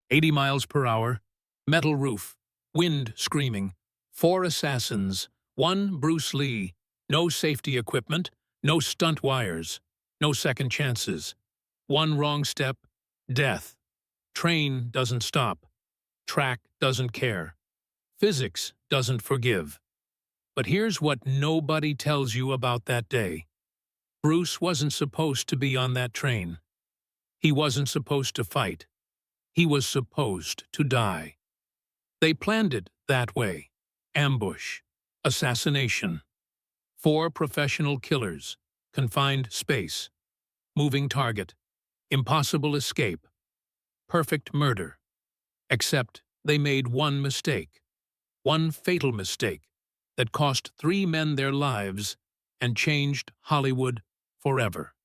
80 miles per hour, metal roof, wind screaming, 4 assassins, 1 Bruce Lee, no safety equipment, no stunt wires, no second chances. 1 wrong step, death. Train doesn't stop. Track doesn't care. Physics doesn't forgive. But here's what nobody tells you about that day. Bruce wasn't supposed to be on that train. He wasn't supposed to fight. He was supposed to die. They planned it that way. Ambush. Assassination. 4 professional killers. Confined space. Moving target. Impossible escape. Perfect murder. Except they made one mistake. One fatal mistake that cost 3 men their lives and changed Hollywood forever.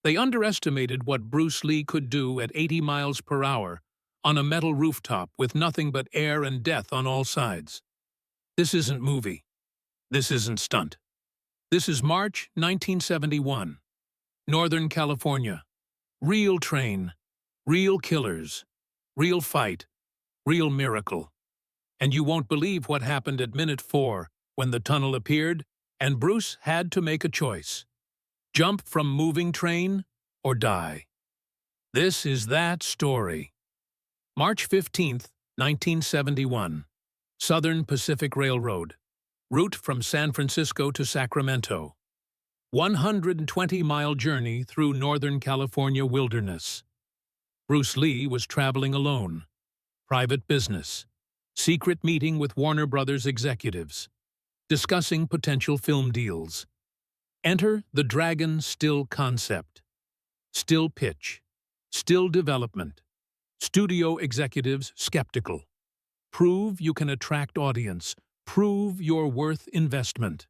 They underestimated what Bruce Lee could do at 80 miles per hour on a metal rooftop with nothing but air and death on all sides. This isn't movie. This isn't stunt. This is March 1971. Northern California. Real train. Real killers. Real fight. Real miracle. And you won't believe what happened at minute 4 when the tunnel appeared and Bruce had to make a choice. Jump from moving train or die. This is that story. March 15th, 1971. Southern Pacific Railroad. Route from San Francisco to Sacramento. 120-mile journey through Northern California wilderness. Bruce Lee was traveling alone. Private business. Secret meeting with Warner Brothers executives. Discussing potential film deals. Enter the Dragon Still concept. Still pitch. Still development. Studio executives skeptical. Prove you can attract audience. Prove you're worth investment.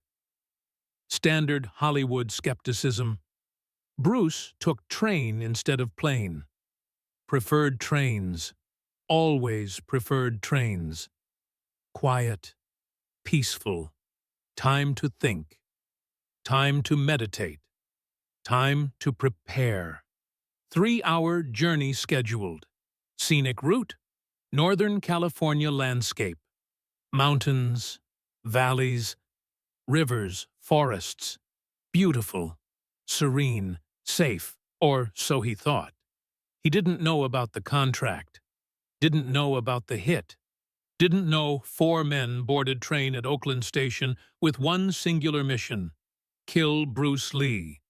Standard Hollywood skepticism. Bruce took train instead of plane. Preferred trains. Always preferred trains. Quiet. Peaceful. Time to think. Time to meditate. Time to prepare. 3-hour journey scheduled. Scenic route. Northern California landscape. Mountains, valleys, rivers, forests. Beautiful, serene, safe, or so he thought. He didn't know about the contract. Didn't know about the hit. Didn't know 4 men boarded train at Oakland Station with one singular mission: kill Bruce Lee.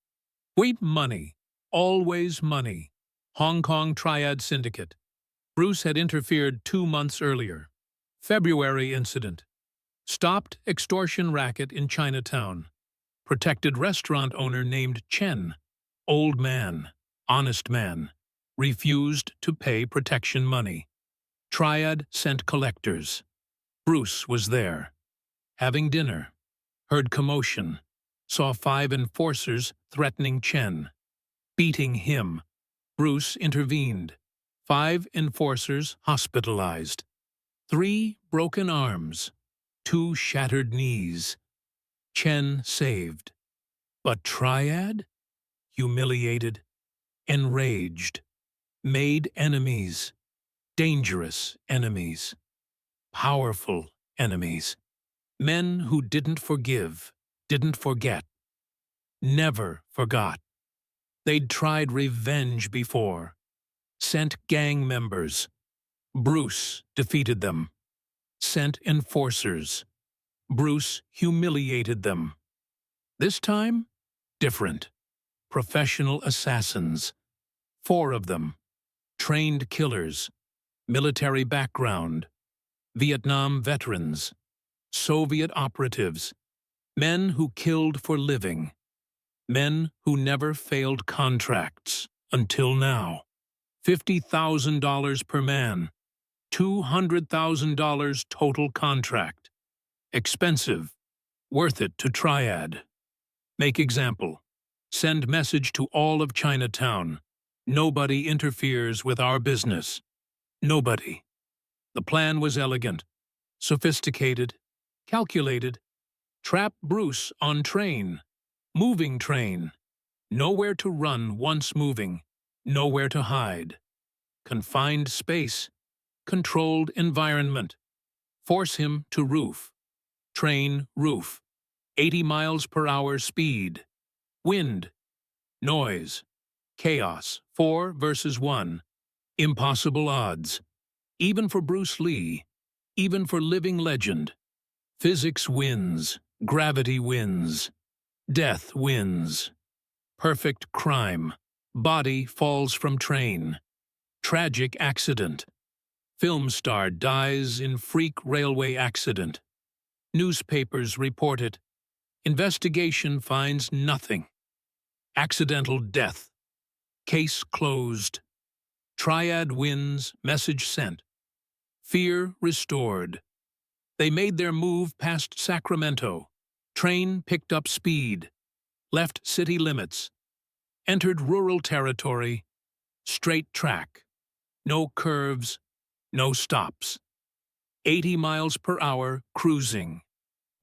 Wait, money. Always money. Hong Kong Triad Syndicate. Bruce had interfered 2 months earlier. February incident. Stopped extortion racket in Chinatown. Protected restaurant owner named Chen. Old man. Honest man. Refused to pay protection money. Triad sent collectors. Bruce was there. Having dinner. Heard commotion. Saw 5 enforcers threatening Chen. Beating him. Bruce intervened. 5 enforcers hospitalized. 3 broken arms. 2 shattered knees. Chen saved. But Triad? Humiliated. Enraged. Made enemies. Dangerous enemies. Powerful enemies. Men who didn't forgive, didn't forget. Never forgot. They'd tried revenge before. Sent gang members. Bruce defeated them. Sent enforcers. Bruce humiliated them. This time, different. Professional assassins. 4 of them. Trained killers. Military background. Vietnam veterans. Soviet operatives. Men who killed for living. Men who never failed contracts until now. $50,000 per man. $200,000 total contract. Expensive. Worth it to Triad. Make example. Send message to all of Chinatown. Nobody interferes with our business. Nobody. The plan was elegant, sophisticated, calculated. Trap Bruce on train. Moving train. Nowhere to run once moving. Nowhere to hide. Confined space. controlled environment. Force him to roof. Train roof. 80 miles per hour speed. Wind. Noise. Chaos. 4 versus 1. Impossible odds. Even for Bruce Lee. Even for living legend. Physics wins. Gravity wins. Death wins. Perfect crime. Body falls from train. Tragic accident. Film star dies in freak railway accident. Newspapers report it. Investigation finds nothing. Accidental death. Case closed. Triad wins, message sent. Fear restored. They made their move past Sacramento. Train picked up speed. Left city limits. Entered rural territory. Straight track. No curves. No stops. 80 miles per hour cruising.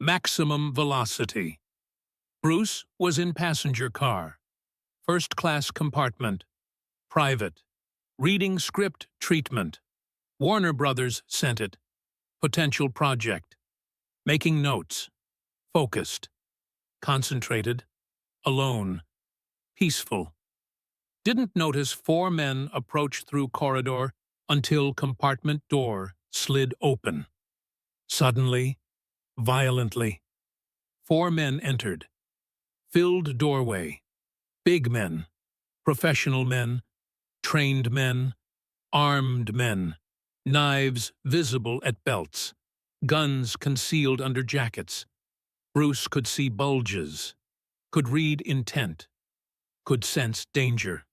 Maximum velocity. Bruce was in passenger car. First-class compartment. Private. Reading script treatment. Warner Brothers sent it. Potential project. Making notes. Focused. Concentrated. Alone. Peaceful. Didn't notice 4 men approach through corridor until compartment door slid open. Suddenly, violently, 4 men entered. Filled doorway. Big men. Professional men. Trained men. Armed men. Knives visible at belts. Guns concealed under jackets. Bruce could see bulges. Could read intent. Could sense danger.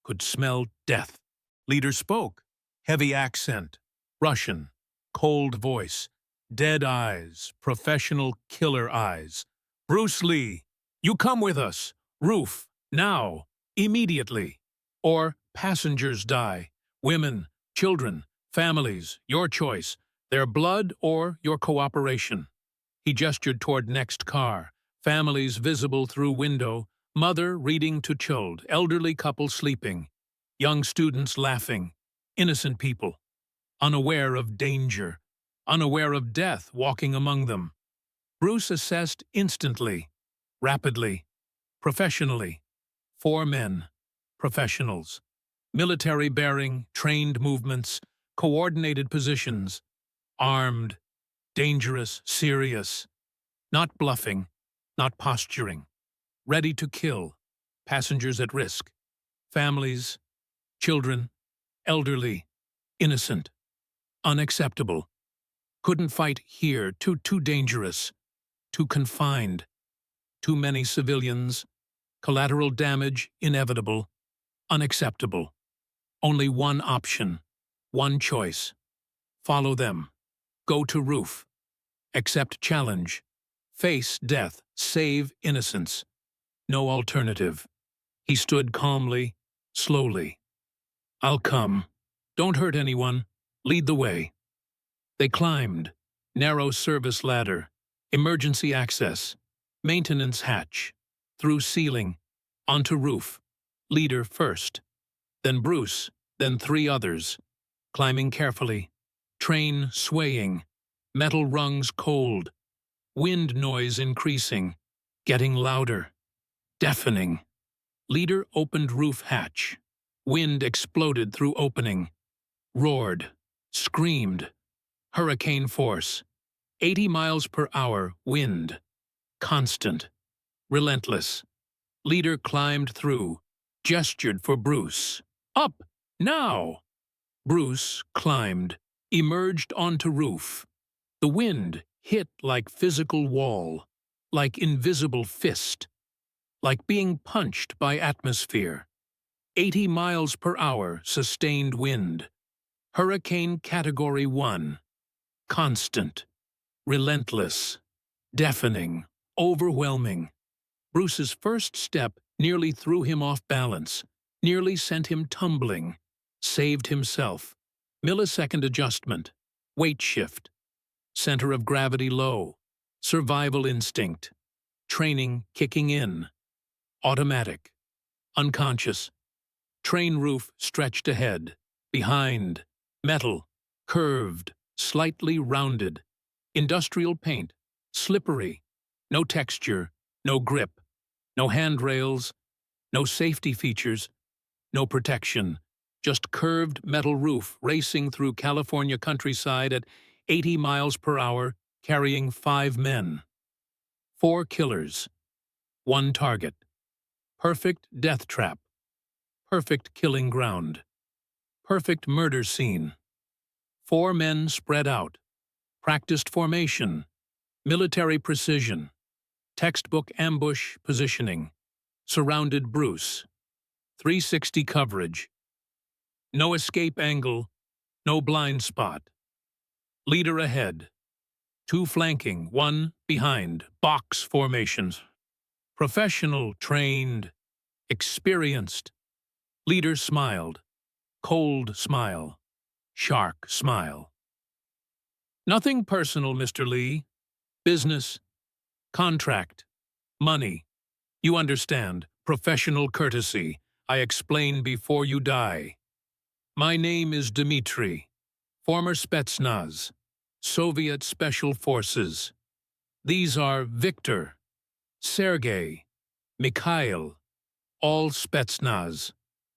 Could smell death. Leader spoke. Heavy accent. Russian. Cold voice. Dead eyes. Professional killer eyes. Bruce Lee, you come with us. Roof. Now. Immediately. Or passengers die. Women. Children. Families. Your choice. Their blood or your cooperation. He gestured toward next car. Families visible through window. Mother reading to child. Elderly couple sleeping. Young students laughing. Innocent people. Unaware of danger. Unaware of death walking among them. Bruce assessed instantly. Rapidly. Professionally. 4 men. Professionals. Military bearing. Trained movements. Coordinated positions. Armed. Dangerous. Serious. Not bluffing. Not posturing. Ready to kill. Passengers at risk. Families. Children. Elderly. Innocent. Unacceptable. Couldn't fight here. Too dangerous. Too confined. Too many civilians. Collateral damage inevitable. Unacceptable. Only one option. One choice. Follow them. Go to roof. Accept challenge. Face death. Save innocence. No alternative. He stood calmly, slowly. I'll come. Don't hurt anyone. Lead the way. They climbed. Narrow service ladder. Emergency access. Maintenance hatch. Through ceiling. Onto roof. Leader first. Then Bruce. Then 3 others. Climbing carefully. Train swaying. Metal rungs cold. Wind noise increasing. Getting louder. Deafening. Leader opened roof hatch. Wind exploded through opening. Roared. Screamed. Hurricane force. 80 miles per hour wind. Constant. Relentless. Leader climbed through. Gestured for Bruce. Up! Now! Bruce climbed. Emerged onto roof. The wind hit like physical wall. Like invisible fist. Like being punched by atmosphere. 80 miles per hour sustained wind. Hurricane Category 1. Constant. Relentless. Deafening. Overwhelming. Bruce's first step nearly threw him off balance. Nearly sent him tumbling. Saved himself. Millisecond adjustment. Weight shift. Center of gravity low. Survival instinct. Training kicking in. Automatic. Unconscious. Train roof stretched ahead. Behind. Metal. curved, slightly rounded, industrial paint, slippery, no texture, no grip, no handrails, no safety features, no protection, just curved metal roof racing through California countryside at 80 miles per hour, carrying 5 men. 4 killers, 1 target. Perfect death trap. Perfect killing ground. Perfect murder scene. 4 men spread out. Practiced formation. Military precision. Textbook ambush positioning. Surrounded Bruce. 360 coverage. No escape angle. No blind spot. Leader ahead. 2 flanking, 1 behind. Box formations. Professional, trained, experienced. Leader smiled. Cold smile. Shark smile. Nothing personal, Mr. Lee. Business. Contract. Money. You understand. Professional courtesy. I explain before you die. My name is Dimitri. Former Spetsnaz. Soviet Special Forces. These are Viktor, Sergei, Mikhail. All Spetsnaz.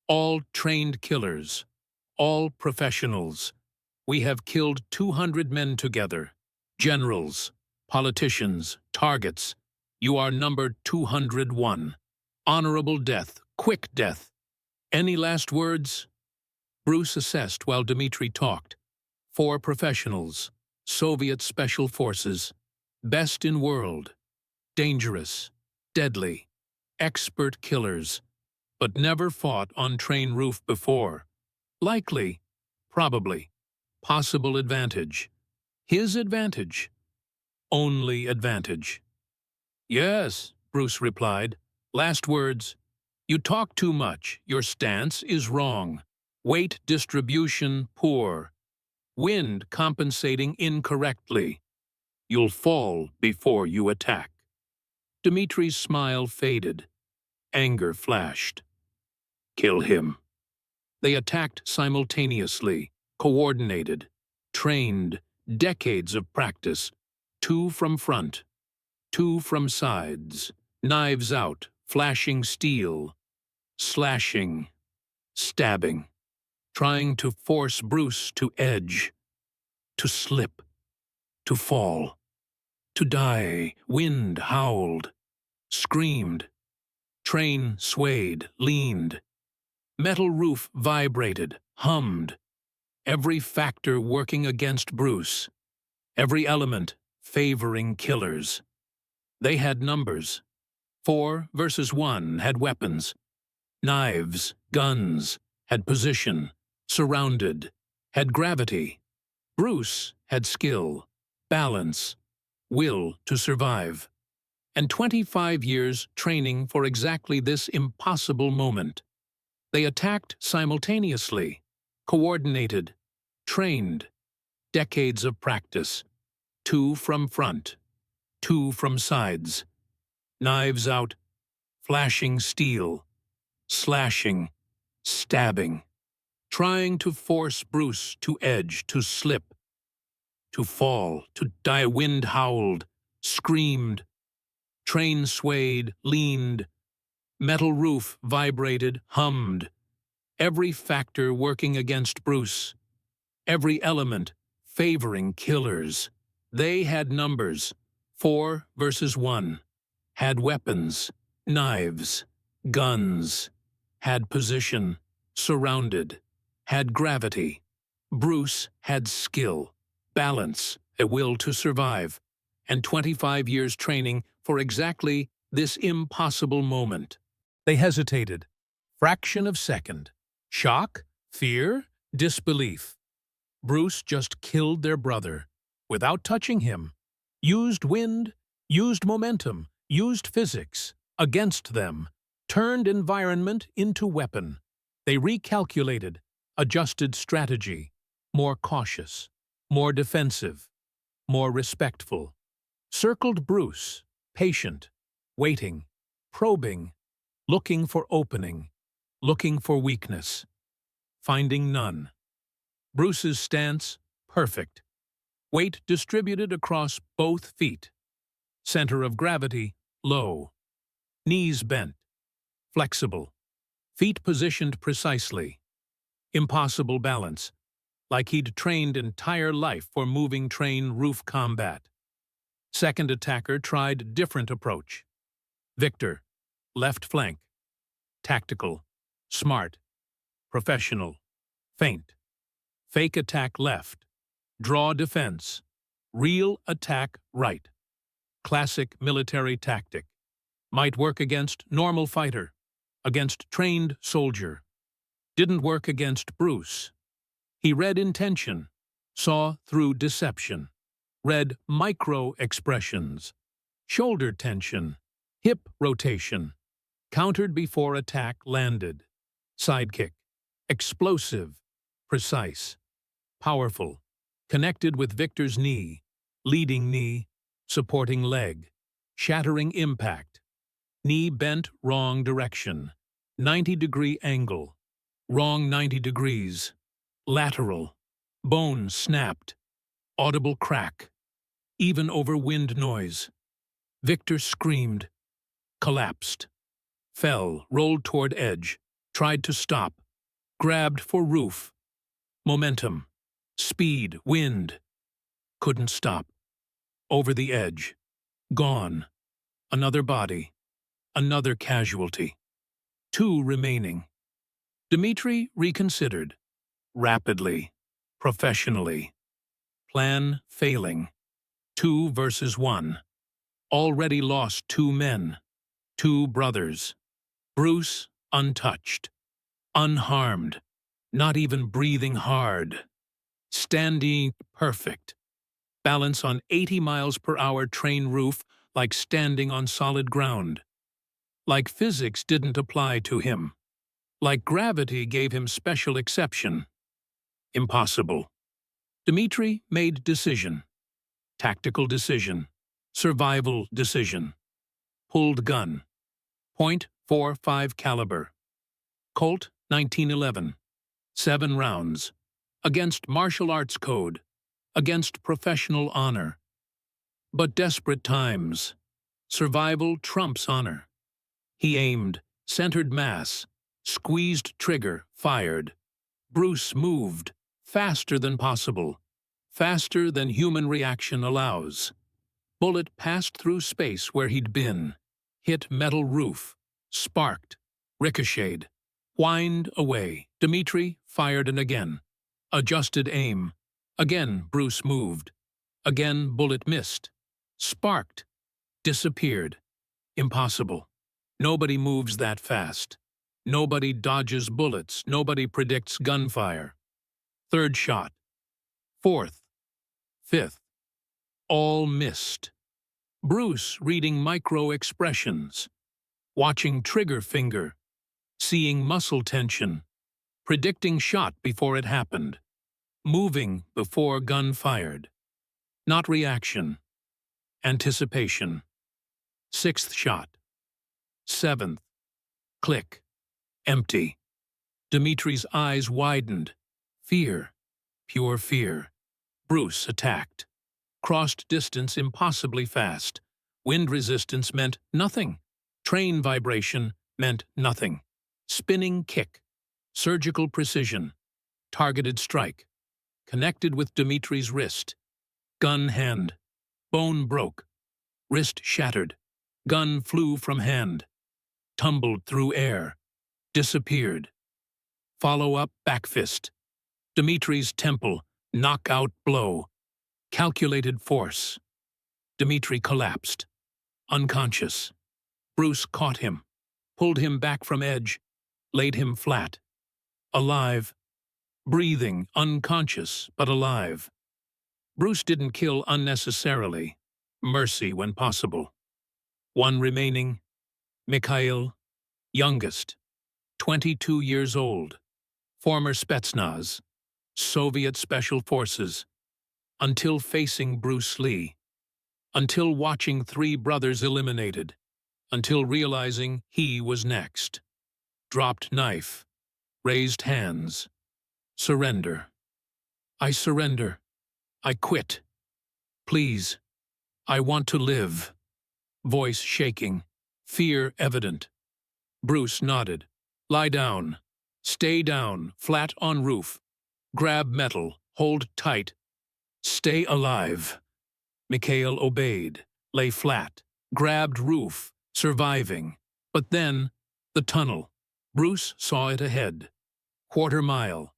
All trained killers. All professionals. We have killed 200 men together. Generals, politicians, targets. You are number 201. Honorable death, quick death. Any last words? Bruce assessed while Dimitri talked. 4 professionals. Soviet Special Forces. Best in world. Dangerous. Deadly. Expert killers. But never fought on train roof before. Likely. Probably. Possible advantage. His advantage. Only advantage. Yes, Bruce replied. Last words. You talk too much. Your stance is wrong. Weight distribution poor. Wind compensating incorrectly. You'll fall before you attack. Dimitri's smile faded. Anger flashed. Kill him. They attacked simultaneously, coordinated, trained, decades of practice. 2 from front, 2 from sides, knives out, flashing steel, slashing, stabbing, trying to force Bruce to edge, to slip, to fall, to die. Wind howled, screamed, train swayed, leaned. Metal roof vibrated, hummed. Every factor working against Bruce. Every element favoring killers. They had numbers. 4 versus 1 had weapons. Knives, guns, had position, surrounded, had gravity. Bruce had skill, balance, will to survive, and 25 years training for exactly this impossible moment. They attacked simultaneously, coordinated, trained, decades of practice. 2 from front, 2 from sides, knives out, flashing steel, slashing, stabbing, trying to force Bruce to edge, to slip, to fall, to die. Wind howled, screamed, train swayed, leaned, metal roof vibrated, hummed. Every factor working against Bruce, every element favoring killers. They had numbers. 4 versus 1. Had weapons, knives, guns. Had position, surrounded. Had gravity. Bruce had skill, balance, a will to survive, and 25 years training for exactly this impossible moment. They hesitated. Fraction of second. Shock, fear, disbelief. Bruce just killed their brother, without touching him. Used wind, used momentum, used physics, against them. Turned environment into weapon. They recalculated, adjusted strategy. More cautious, more defensive, more respectful. Circled Bruce, patient, waiting, probing, looking for opening, looking for weakness. Finding none. Bruce's stance, perfect. Weight distributed across both feet. Center of gravity, low. Knees bent, flexible. Feet positioned precisely. Impossible balance, like he'd trained entire life for moving train roof combat. Second attacker tried different approach. Viktor, left flank. Tactical, smart, professional, feint. Fake attack left. Draw defense. Real attack right. Classic military tactic. Might work against normal fighter, against trained soldier. Didn't work against Bruce. He read intention, saw through deception, read micro-expressions, shoulder tension, hip rotation, countered before attack landed, sidekick, explosive, precise, powerful, connected with Viktor's knee, leading knee, supporting leg, shattering impact, knee bent wrong direction, 90-degree angle, wrong 90 degrees, lateral, bone snapped, audible crack, even over wind noise. Viktor screamed, collapsed, fell, rolled toward edge, tried to stop, grabbed for roof. Momentum, speed, wind. Couldn't stop. Over the edge. Gone. Another body. Another casualty. 2 remaining. Dimitri reconsidered. Rapidly. Professionally. Plan failing. 2 versus 1. Already lost 2 men. 2 brothers. Bruce untouched. Unharmed. Not even breathing hard. Standing perfect. Balance on 80 miles per hour train roof like standing on solid ground. Like physics didn't apply to him. Like gravity gave him special exception. Impossible. Dimitri made decision. Tactical decision. Survival decision. Pulled gun. .45 caliber. Colt 1911. 7 rounds. Against martial arts code. Against professional honor. But desperate times. Survival trumps honor. He aimed, centered mass, squeezed trigger, fired. Bruce moved, faster than possible, faster than human reaction allows. Bullet passed through space where he'd been, hit metal roof, sparked, ricocheted, whined away. Dimitri fired and again. Adjusted aim. Again Bruce moved. Again bullet missed. Sparked. Disappeared. Impossible. Nobody moves that fast. Nobody dodges bullets. Nobody predicts gunfire. Third shot. Fourth. Fifth. All missed. Bruce reading micro-expressions. Watching trigger finger. Seeing muscle tension. Predicting shot before it happened. Moving before gun fired. Not reaction. Anticipation. Sixth shot. Seventh. Click. Empty. Dimitri's eyes widened. Fear. Pure fear. Bruce attacked. Crossed distance impossibly fast. Wind resistance meant nothing. Train vibration meant nothing. Spinning kick. Surgical precision. Targeted strike. Connected with Dimitri's wrist. Gun hand. Bone broke. Wrist shattered. Gun flew from hand. Tumbled through air. Disappeared. Follow-up back fist. Dimitri's temple. Knockout blow. Calculated force. Dimitri collapsed. Unconscious. Bruce caught him. Pulled him back from edge. Laid him flat. Alive. Breathing, unconscious, but alive. Bruce didn't kill unnecessarily. Mercy when possible. 1 remaining. Mikhail, youngest. 22 years old. Former Spetsnaz. Soviet Special Forces. Until facing Bruce Lee. Until watching 3 brothers eliminated. Until realizing he was next. Dropped knife. Raised hands. Surrender. I surrender. I quit. Please. I want to live. Voice shaking. Fear evident. Bruce nodded. Lie down. Stay down, flat on roof. Grab metal. Hold tight. Stay alive. Mikhail obeyed. Lay flat. Grabbed roof. Surviving. But then, the tunnel. Bruce saw it ahead. Quarter mile.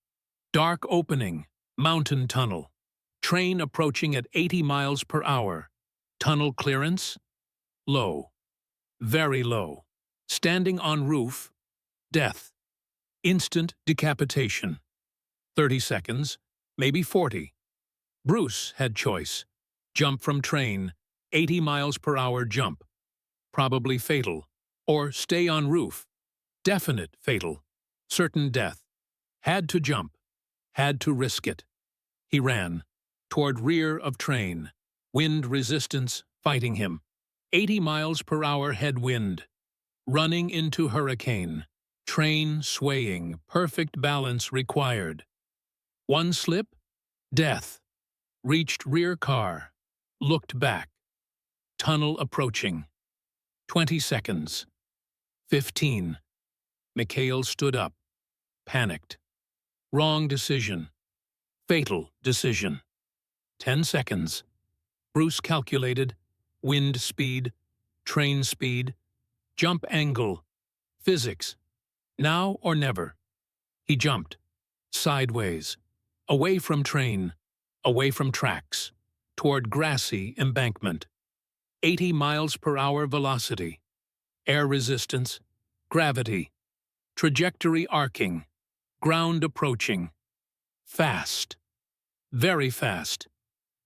Dark opening. Mountain tunnel. Train approaching at 80 miles per hour. Tunnel clearance? Low. Very low. Standing on roof. Death. Instant decapitation. 30 seconds, maybe 40. Bruce had choice. Jump from train, 80 miles per hour jump. Probably fatal. Or stay on roof. Definite fatal. Certain death. Had to jump. Had to risk it. He ran. Toward rear of train. Wind resistance fighting him. 80 miles per hour headwind. Running into hurricane. Train swaying. Perfect balance required. One slip. Death. Reached rear car. Looked back. Tunnel approaching. 20 seconds. 15. Mikhail stood up. Panicked. Wrong decision. Fatal decision. 10 seconds. Bruce calculated. Wind speed. Train speed. Jump angle. Physics. Now or never. He jumped. Sideways. Away from train. Away from tracks. Toward grassy embankment. 80 miles per hour velocity. Air resistance. Gravity. Trajectory arcing. Ground approaching. Fast. Very fast.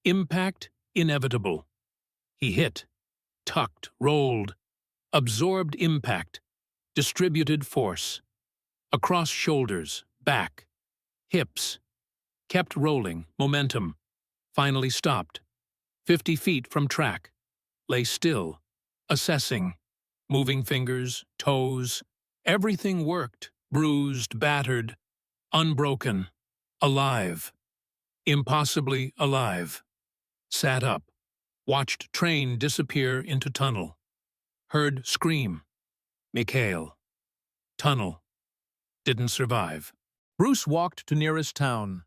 Impact inevitable. He hit. Tucked. Rolled. Absorbed impact. Distributed force. Across shoulders. Back. Hips. Kept rolling. Momentum. Finally stopped. 50 feet from track. Lay still. Assessing. Moving fingers. Toes. Everything worked. Bruised. Battered. Unbroken. Alive. Impossibly alive. Sat up. Watched train disappear into tunnel. Heard scream. Mikhail. Tunnel. Didn't survive. Bruce walked to nearest town.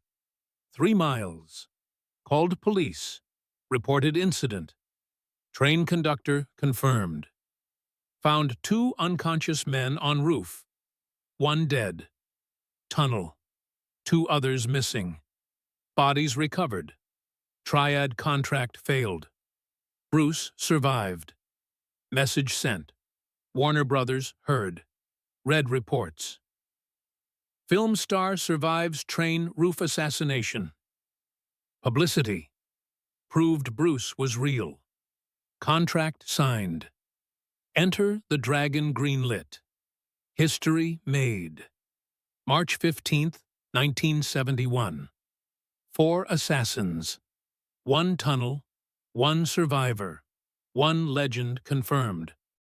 3 miles. Called police. Reported incident. Train conductor confirmed. Found 2 unconscious men on roof. 1 dead. Tunnel. 2 others missing. Bodies recovered. Triad contract failed. Bruce survived. Message sent. Warner Brothers heard. Read reports. Film star survives train roof assassination. Publicity. Proved Bruce was real. Contract signed. Enter the Dragon greenlit. History made. March 15th, 1971. 4 assassins. 1 tunnel. 1 survivor. 1 legend confirmed.